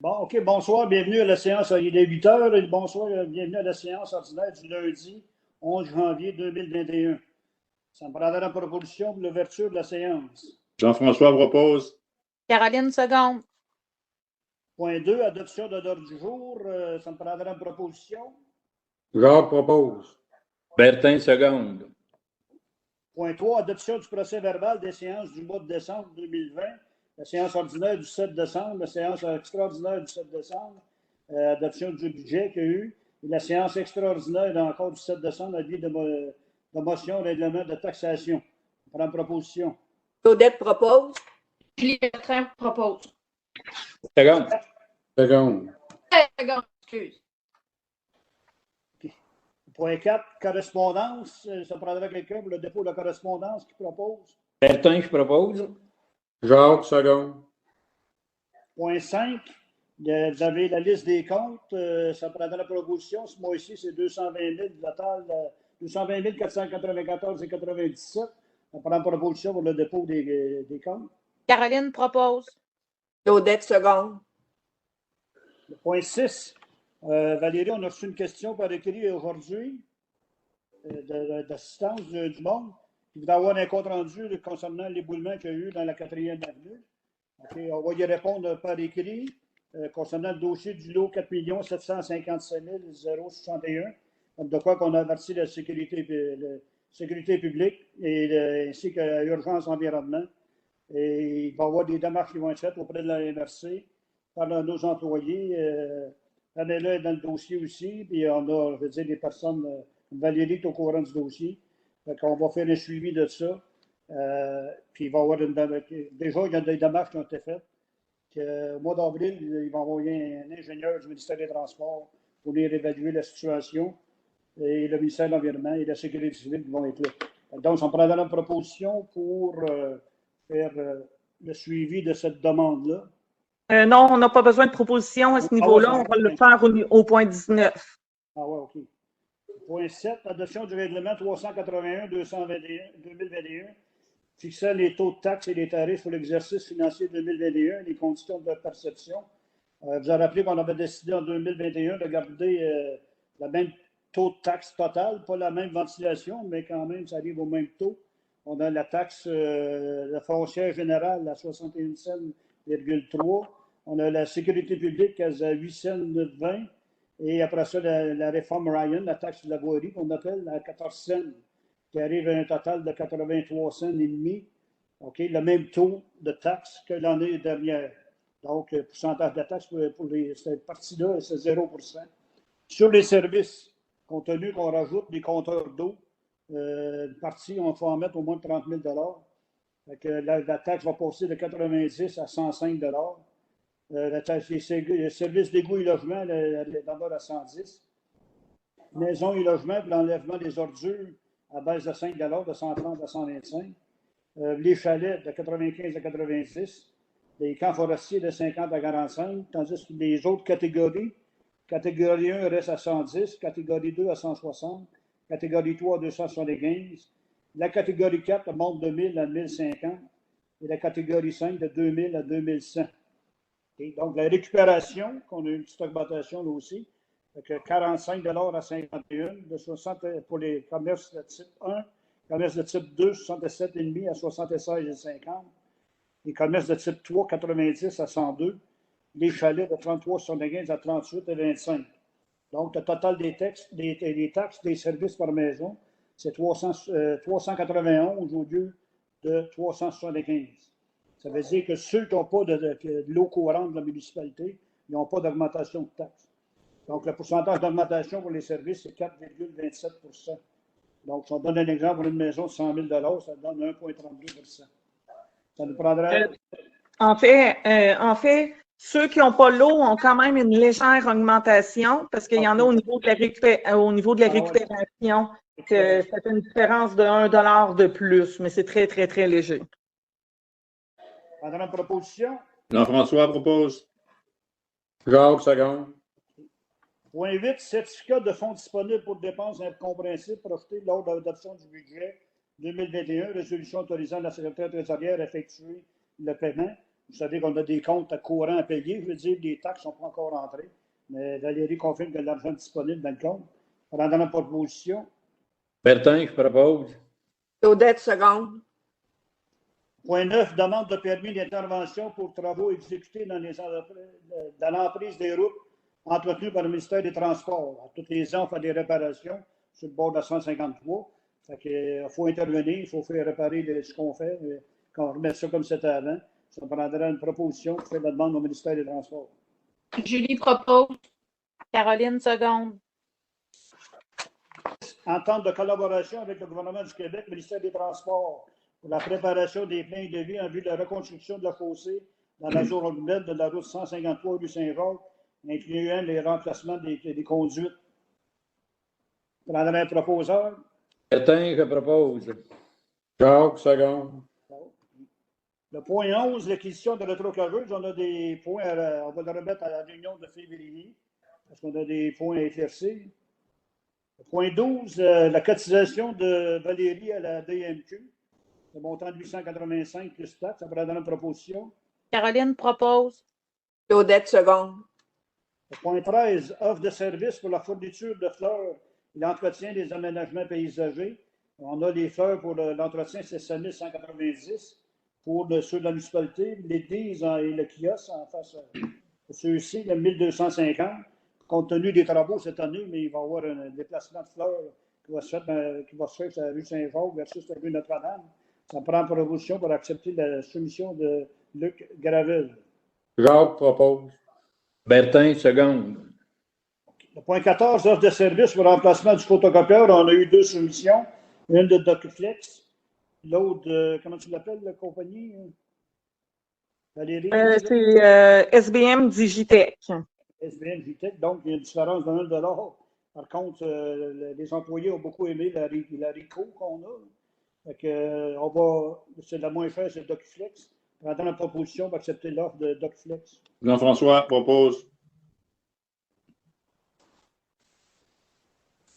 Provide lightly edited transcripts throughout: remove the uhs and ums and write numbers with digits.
Bon, OK, bonsoir, bienvenue à la séance. Il est 8 heures. Bonsoir, bienvenue à la séance ordinaire du lundi 11 janvier 2021. Ça me prendra la proposition pour l'ouverture de la séance. Jean-François propose. Caroline, seconde. Point 2, adoption de l'ordre du jour. Ça me prendra la proposition. Jacques propose. Bertin, seconde. Point 3, adoption du procès verbal des séances du mois de décembre 2020. La séance ordinaire du 7 décembre, la séance extraordinaire du 7 décembre, adoption du budget qu'il y a eu, et la séance extraordinaire encore du 7 décembre, avis de motion, règlement de taxation. On prend proposition. Claudette propose. Julie Bertrand propose. Seconde. Seconde. Seconde, excuse. Point 4, correspondance. Ça prendra quelqu'un pour le dépôt de la correspondance qui propose. Bertin, je propose. Jacques, seconde. Point 5, vous avez la liste des comptes. Ça prendra la proposition. Ce mois-ci, c'est 220 000 total, 220 494 et 97. On prend proposition pour le dépôt des comptes. Caroline propose. Claudette, seconde. Point 6, Valérie, on a reçu une question par écrit aujourd'hui d'assistance du monde. Il va y avoir un compte rendu concernant l'éboulement qu'il y a eu dans la 4e avenue. Okay, on va y répondre par écrit concernant le dossier du lot 4 757 061, de quoi qu'on a averti la sécurité publique ainsi que l'urgence environnement. Et il va y avoir des démarches qui vont être faites auprès de la MRC par nos employés. Pamela est dans le dossier aussi, puis on a, je veux dire, des personnes, Valérie est au courant du dossier. On va faire un suivi de ça. Puis il va y avoir déjà, il y a des démarches qui ont été faites. Au mois d'avril, il va envoyer un ingénieur du ministère des Transports pour venir évaluer la situation. Et le ministère de l'Environnement et la Sécurité civile vont être là. Donc, on prendra la proposition pour faire le suivi de cette demande-là. Non, on n'a pas besoin de proposition à ce niveau-là. On va le faire au point 19. Ah ouais, OK. Point 7, adoption du règlement 381-2021, fixant les taux de taxes et les tarifs pour l'exercice financier 2021 et les conditions de perception. Vous avez rappelé qu'on avait décidé en 2021 de garder le même taux de taxe totale, pas la même ventilation, mais quand même, ça arrive au même taux. On a la taxe la foncière générale à 61 cents. On a la sécurité publique à 8 cents 20. Et après ça, la réforme Ryan, la taxe de la voirie qu'on appelle à 14 cents, qui arrive à un total de 83 cents et demi. OK, le même taux de taxe que l'année dernière. Donc, le pourcentage de taxe pour cette partie-là, c'est 0%. Sur les services, compte tenu qu'on rajoute des compteurs d'eau, une partie, on va en mettre au moins 30 000 fait que la taxe va passer de 90 à 105 la taxe des services d'égout et logement, elle demeure à 110. Maison et logement, pour l'enlèvement des ordures, à base de 5 de 130 à 125. Les chalets, de 95 à 90. Les camps forestiers, de 50 à 45. Tandis que les autres catégories, catégorie 1 reste à 110, catégorie 2 à 160, catégorie 3 à 275. La catégorie 4 monte de 1000 à 1050 et la catégorie 5 de 2000 à 2100. Okay. Donc, la récupération, qu'on a eu une petite augmentation là aussi, donc 45 à 51, de 60 pour les commerces de type 1, commerces de type 2, 67,5 à 76,50, les commerces de type 3, 90 à 102, les chalets de 33,75 à 38 et 25. Donc, le total des taxes, des services par maison, c'est 391 au lieu de 375. Ça veut dire que ceux qui n'ont pas de l'eau courante de la municipalité, ils n'ont pas d'augmentation de taxes. Donc, le pourcentage d'augmentation pour les services, c'est 4,27 Donc, si on donne un exemple pour une maison de 100 000 ça donne 1,32 Ça nous prendrait... En fait, ceux qui n'ont pas l'eau ont quand même une légère augmentation parce qu'il y en a au niveau de la, récupération que ça fait une différence de 1 $ de plus, mais c'est très, très, très léger. Pendant la proposition. Jean-François propose. Jacques, seconde. Point 8, certificat de fonds disponibles pour dépenses incompréhensibles projetés lors de l'adoption du budget 2021, résolution autorisant la secrétaire trésorière à effectuer le paiement. Vous savez qu'on a des comptes à courant à payer. Je veux dire, les taxes ne sont pas encore rentrées. Mais Valérie confirme qu'il y a de l'argent disponible dans le compte. Pendant la proposition. Bertin, je propose. Claudette, seconde. Point 9, demande de permis d'intervention pour travaux exécutés dans l'emprise des routes entretenues par le ministère des Transports. Tous les ans, on fait des réparations sur le bord de la 153. Il faut intervenir, il faut faire réparer ce qu'on fait. Quand on remet ça comme c'était avant, ça prendra une proposition pour faire la demande au ministère des Transports. Julie propose. Caroline, seconde. Entente de collaboration avec le gouvernement du Québec, le ministère des Transports, pour la préparation des plans de vie en vue de la reconstruction de la fossée dans la zone urbaine de la route 153 rue Saint-Jacques, incluant les remplacements des conduites. Prendrait un proposeur. Bertin, je propose. Jacques, seconde. Le point 11, l'acquisition de rétrocageuse, on a des points, on va le remettre à la réunion de février, parce qu'on a des points à éclaircir. Le point 12, la cotisation de Valérie à la DMQ, le montant de 885 plus taxes, ça prendra une proposition. Caroline propose. Claudette, seconde. Le point 13, offre de service pour la fourniture de fleurs et l'entretien des aménagements paysagers. On a les fleurs pour l'entretien, c'est 5190. Pour ceux de la municipalité, l'église et le kiosque en face. Pour ceux-ci, il y a 1250. Compte tenu des travaux cette année, mais il va y avoir un déplacement de fleurs qui va se faire sur la rue Saint-Jacques versus la rue Notre-Dame. Ça prend proposition pour accepter la soumission de Luc Gravel. Jacques propose. Bertin, seconde. Le point 14, offre de service pour le remplacement du photocopieur. On a eu 2 soumissions. Une de DocFlex, l'autre, comment tu l'appelles, la compagnie? Valérie? C'est SBM Digitech. SBM Digitech. Donc, il y a une différence de 1 $. Par contre, les employés ont beaucoup aimé la RICO qu'on a. C'est la moins chère, c'est DocFlex. Pendant la proposition, on va accepter l'offre de DocFlex. Jean-François propose.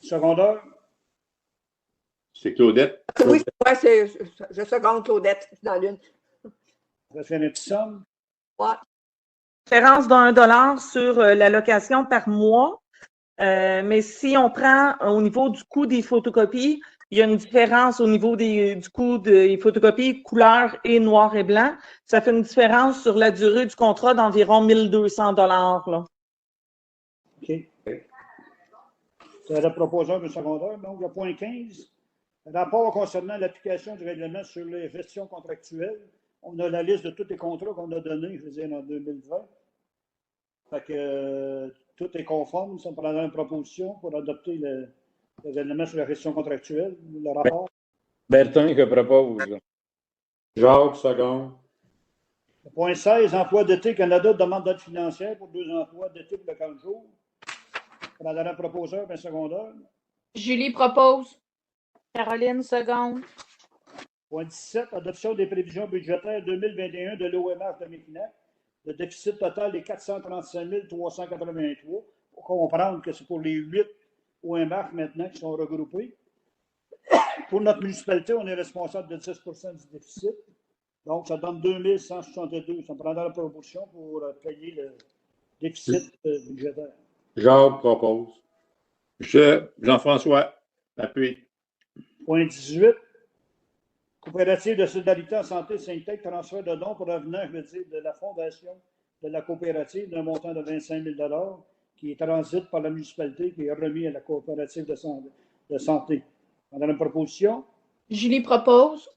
Secondaire? C'est Claudette. Oui, ouais, je seconde Claudette dans l'une. Ça fait une petite somme. Ouais. Différence de 1 $ sur la location par mois. Mais si on prend au niveau du coût des photocopies, il y a une différence au niveau du coût des photocopies couleur et noir et blanc. Ça fait une différence sur la durée du contrat d'environ 1200 $. Là. OK. C'est la proposition du secondaire. Donc, le point 15. Rapport concernant l'application du règlement sur les gestions contractuelles. On a la liste de tous les contrats qu'on a donnés, je veux dire, en 2020. Fait que tout est conforme. Ça prendra une proposition pour adopter le règlement sur la gestion contractuelle, le rapport. Bertin, je propose. Jacques, seconde. Le point 16, emploi d'été Canada demande d'aide financière pour 2 emplois d'été pour le 40 jours. Prendra un proposeur, un secondaire. Julie propose. Caroline, seconde. Point 17, adoption des prévisions budgétaires 2021 de l'OMH de Mekinac. Le déficit total est 435 383. Il faut comprendre que c'est pour les 8 OMH maintenant qui sont regroupés. Pour notre municipalité, on est responsable de 10 du déficit. Donc, ça donne 2162. Ça prendra la proportion pour payer le déficit budgétaire. Jacques propose. Jean-François appuie. Point 18. Coopérative de solidarité en santé Syntec, transfert de dons pour revenant, je veux dire, de la fondation de la coopérative d'un montant de 25 000 $ qui transite par la municipalité, qui est remis à la coopérative de santé. On a une proposition. Julie propose.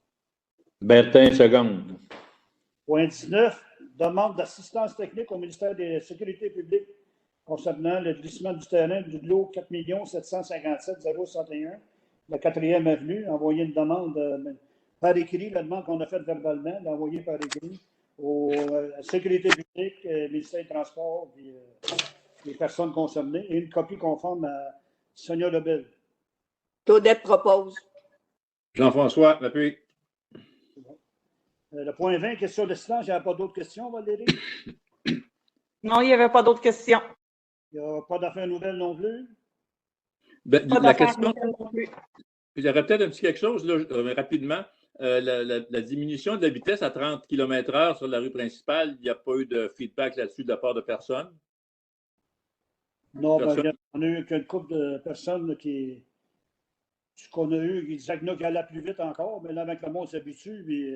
Bertin, seconde. Point 19. Demande d'assistance technique au ministère de la Sécurité publique concernant le glissement du terrain du lot 4 757 061, la 4e avenue. Envoyer une demande par écrit, la demande qu'on a faite verbalement, d'envoyer par écrit à la Sécurité publique, ministère des Transports, puis les personnes concernées, et une copie conforme à Sonia Lebel. Claudette propose. Jean-François appuie. Le point 20, question de silence. Il n'y a pas d'autres questions, Valérie? Non, il n'y avait pas d'autres questions. Il n'y a pas d'affaires nouvelles non plus? Ben, Pas la d'affaires question, nouvelles non plus. il y aurait peut-être un petit quelque chose là, rapidement. la diminution de la vitesse à 30 km/h sur la rue principale, il n'y a pas eu de feedback là-dessus de la part de personne? Non, ben, Personne? on a eu qu'une couple de personnes là, ce qu'on a eu, qui disaient que nous, qu'il allait plus vite encore, mais là, avec le monde s'habitue. Puis,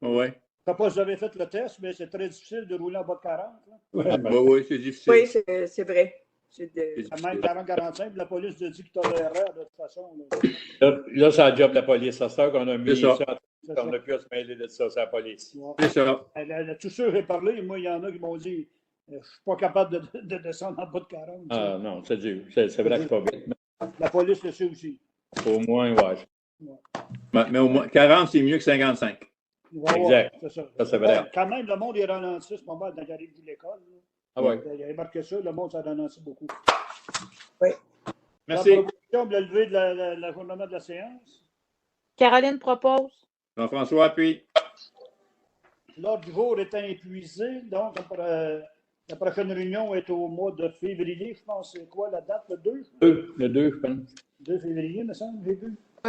Oui. je ne sais pas si vous avez fait le test, mais c'est très difficile de rouler en bas de 40. Là. Oui, c'est difficile. Oui, c'est vrai. C'est de- C'est Même difficile. 40-45, la police te dit que tu as l'erreur de toute façon. Là, c'est la job de la police. C'est ça qu'on a mis C'est ça. ça. C'est On ça. n'a plus à se mêler de ça, c'est la police. Ouais. C'est ça. Tous ceux que j'ai parlé, moi, il y en a qui m'ont dit je ne suis pas capable de descendre en bas de 40. Ah non, c'est dur. C'est vrai que c'est pas vite. La police le sait aussi. Mais au moins, ouais. Mais au moins, 40, c'est mieux que 55. Ouais, Exact. c'est ça. Ça, c'est vrai. Quand même, le monde est ralenti, c'est pas mal dans l'arrivée de l'école. Là. Ah ouais. Il a marqué ça, le monde s'en ralentit beaucoup. Merci. La proposition de lever de l'ajournement de la séance. Caroline propose. Jean-François, puis. L'ordre du jour est épuisé, donc la prochaine réunion est au mois de février, je pense. C'est quoi la date, le 2? Le 2, je pense. 2 février, me semble, j'ai vu.